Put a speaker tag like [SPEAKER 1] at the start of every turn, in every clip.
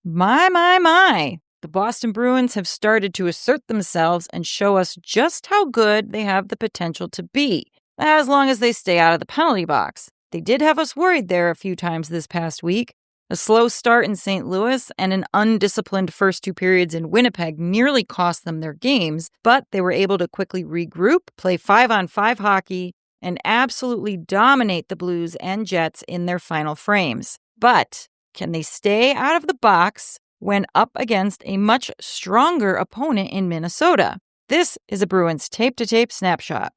[SPEAKER 1] My. The Boston Bruins have started to assert themselves and show us just how good they have the potential to be, as long as they stay out of the penalty box. They did have us worried there a few times this past week. A slow start in St. Louis and an undisciplined first two periods in Winnipeg nearly cost them their games, but they were able to quickly regroup, play 5-on-5 hockey, and absolutely dominate the Blues and Jets in their final frames. But can they stay out of the box when up against a much stronger opponent in Minnesota? This is a Bruins tape-to-tape snapshot.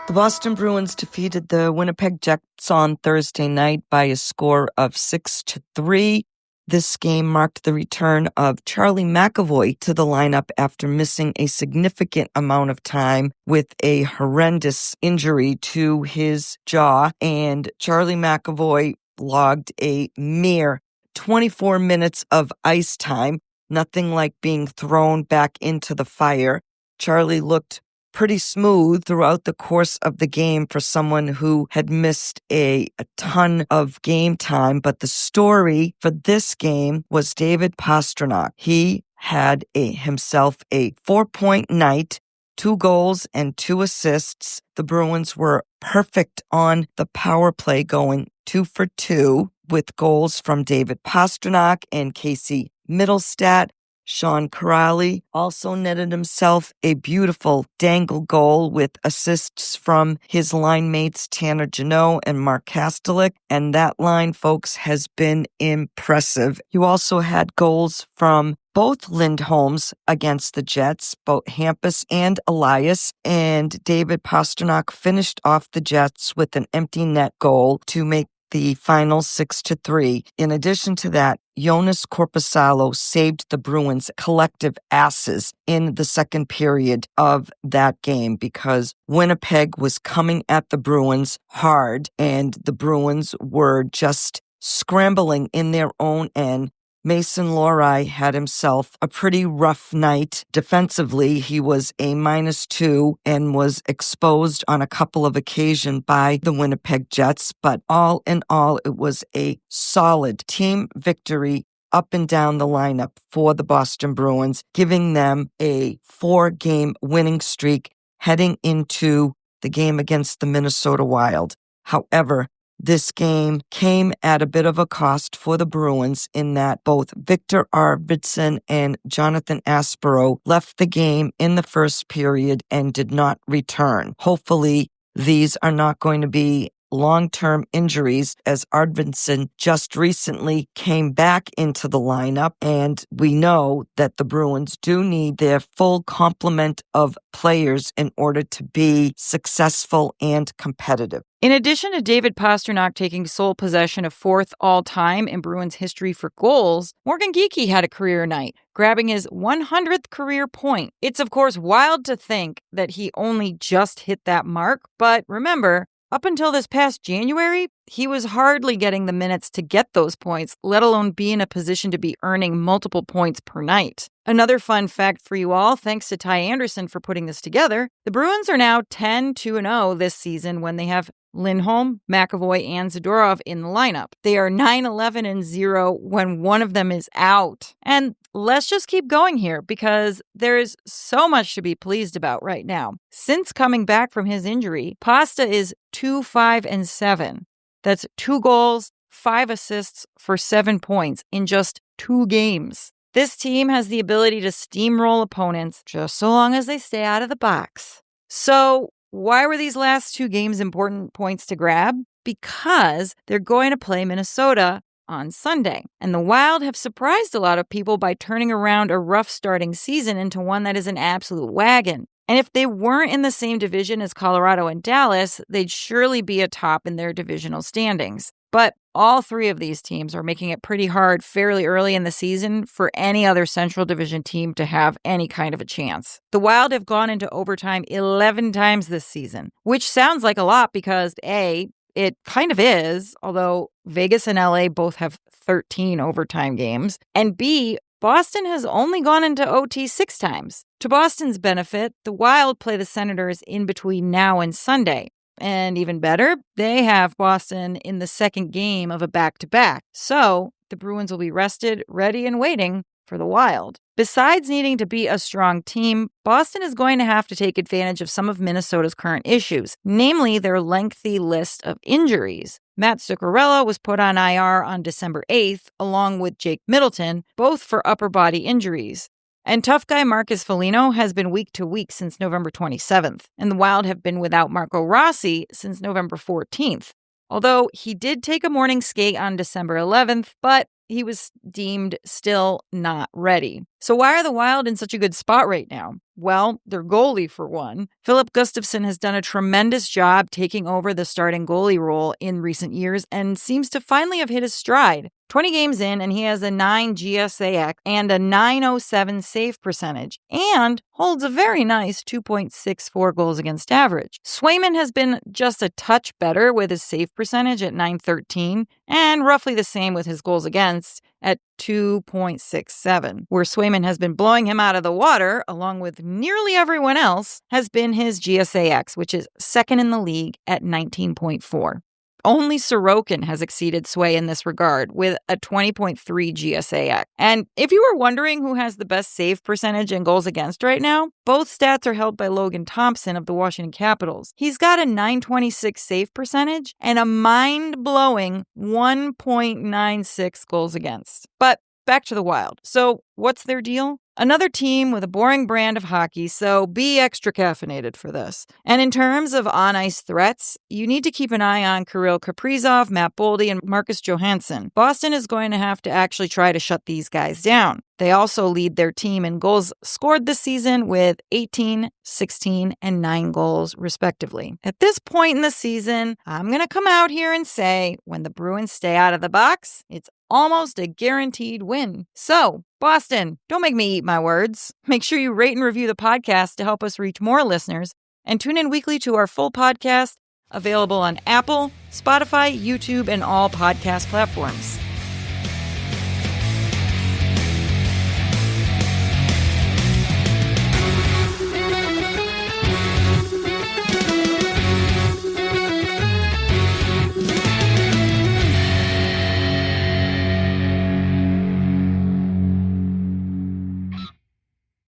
[SPEAKER 2] The Boston Bruins defeated the Winnipeg Jets on Thursday night by a score of 6-3. This game marked the return of Charlie McAvoy to the lineup after missing a significant amount of time with a horrendous injury to his jaw, and Charlie McAvoy logged a mere 24 minutes of ice time, nothing like being thrown back into the fire. Charlie looked pretty smooth throughout the course of the game for someone who had missed a ton of game time. But the story for this game was David Pastrnak. He had himself a 4-point night, 2 goals and 2 assists. The Bruins were perfect on the power play, going 2 for 2 with goals from David Pastrnak and Casey Mittelstadt. Sean Kuraly also netted himself a beautiful dangle goal with assists from his line mates Tanner Jeannot and Mark Kastelik, and that line, folks, has been impressive. You also had goals from both Lindholms against the Jets, both Hampus and Elias, and David Pastrnak finished off the Jets with an empty net goal to make the final 6-3. In addition to that, Joonas Korpisalo saved the Bruins' collective asses in the second period of that game because Winnipeg was coming at the Bruins hard and the Bruins were just scrambling in their own end. Mason Lohrei had himself a pretty rough night defensively. He was a -2 and was exposed on a couple of occasions by the Winnipeg Jets. But all in all, it was a solid team victory up and down the lineup for the Boston Bruins, giving them a 4-game winning streak heading into the game against the Minnesota Wild. However, this game came at a bit of a cost for the Bruins in that both Victor Arvidsson and Jonathan Aspero left the game in the first period and did not return. Hopefully, these are not going to be long-term injuries, as Arvidsson just recently came back into the lineup, and we know that the Bruins do need their full complement of players in order to be successful and competitive.
[SPEAKER 1] In addition to David Pastrnak taking sole possession of 4th all-time in Bruins history for goals, Morgan Geekie had a career night, grabbing his 100th career point. It's of course wild to think that he only just hit that mark, but remember, up until this past January, he was hardly getting the minutes to get those points, let alone be in a position to be earning multiple points per night. Another fun fact for you all, thanks to Ty Anderson for putting this together, the Bruins are now 10-2-0 this season when they have Lindholm, McAvoy, and Zadorov in the lineup. They are 9-11-0 when one of them is out. And let's just keep going here because there is so much to be pleased about right now. Since coming back from his injury, Pasta is 2-5-7. That's 2 goals, 5 assists for 7 points in just 2 games. This team has the ability to steamroll opponents just so long as they stay out of the box. So why were these last 2 games important points to grab? Because they're going to play Minnesota on Sunday. And the Wild have surprised a lot of people by turning around a rough starting season into one that is an absolute wagon. And if they weren't in the same division as Colorado and Dallas, they'd surely be atop in their divisional standings. But all 3 of these teams are making it pretty hard fairly early in the season for any other Central Division team to have any kind of a chance. The Wild have gone into overtime 11 times this season, which sounds like a lot because A, it kind of is, although Vegas and LA both have 13 overtime games, and B, Boston has only gone into OT 6 times. To Boston's benefit, the Wild play the Senators in between now and Sunday. And even better, they have Boston in the second game of a back-to-back. So the Bruins will be rested, ready, and waiting for the Wild. Besides needing to be a strong team, Boston is going to have to take advantage of some of Minnesota's current issues, namely their lengthy list of injuries. Matt Zuccarello was put on IR on December 8th, along with Jake Middleton, both for upper body injuries. And tough guy Marcus Foligno has been week to week since November 27th, and the Wild have been without Marco Rossi since November 14th. Although he did take a morning skate on December 11th, but he was deemed still not ready. So why are the Wild in such a good spot right now? Well, their goalie, for one. Philip Gustafsson has done a tremendous job taking over the starting goalie role in recent years and seems to finally have hit his stride. 20 games in, and he has a 9 GSAX and a .907 save percentage, and holds a very nice 2.64 goals against average. Swayman has been just a touch better with his save percentage at .913, and roughly the same with his goals against at 2.67. Where Swayman has been blowing him out of the water, along with nearly everyone else, has been his GSAX, which is second in the league at 19.4. Only Sorokin has exceeded Sway in this regard with a 20.3 GSAX. And if you were wondering who has the best save percentage and goals against right now, both stats are held by Logan Thompson of the Washington Capitals. He's got a .926 save percentage and a mind-blowing 1.96 goals against. But back to the Wild. So what's their deal? Another team with a boring brand of hockey, so be extra caffeinated for this. And in terms of on-ice threats, you need to keep an eye on Kirill Kaprizov, Matt Boldy, and Marcus Johansson. Boston is going to have to actually try to shut these guys down. They also lead their team in goals scored this season with 18, 16, and 9 goals, respectively. At this point in the season, I'm going to come out here and say, when the Bruins stay out of the box, it's almost a guaranteed win. So, Boston, don't make me eat my words. Make sure you rate and review the podcast to help us reach more listeners, and tune in weekly to our full podcast, available on Apple, Spotify, YouTube, and all podcast platforms.